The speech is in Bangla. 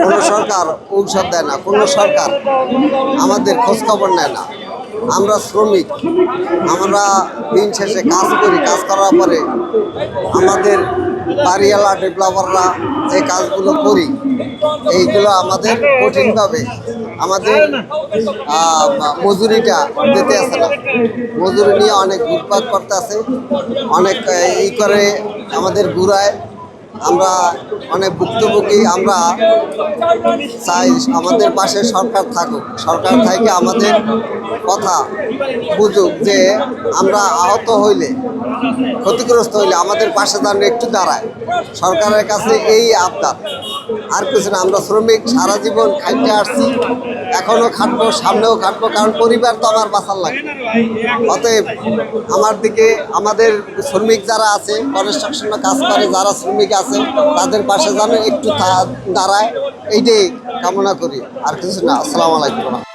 কোনো সরকার ঔষধ দেয় না, কোনো সরকার আমাদের খোঁজখবর নেয় না। আমরা শ্রমিক, আমরা দিন শেষে কাজ করি, কাজ করার পরে আমাদের বাড়িওয়ালা ডেভেলপাররা যে কাজগুলো করি এইগুলো আমাদের কঠিনভাবে আমাদের মজুরিটা দিতে আসে না। মজুরি নিয়ে অনেক ঘুরপাক করতে আছে, অনেক ই করে আমাদের ঘুরায়। আমরা অনেক ভুক্তভোগী। আমরা চাই আমাদের পাশে সরকার থাকুক, সরকার থেকে আমাদের কথা বুঝুক যে আমরা আহত হইলে, ক্ষতিগ্রস্ত হইলে আমাদের পাশে যেন একটু দাঁড়ায়। সরকারের কাছে এই আবদার, আর কিছু না। আমরা শ্রমিক, সারা জীবন খাইতে আসছি, এখনও খাটবো, সামনেও খাটবো, কারণ পরিবার তো আমার বাঁচার লাগে। অতএব আমার দিকে আমাদের শ্রমিক যারা আছে, কনস্ট্রাকশনে কাজ করে যারা শ্রমিক আছে, তাদের পাশে যেন একটু দাঁড়ায়, এইটাই কামনা করি, আর কিছু না। আসসালামু আলাইকুম।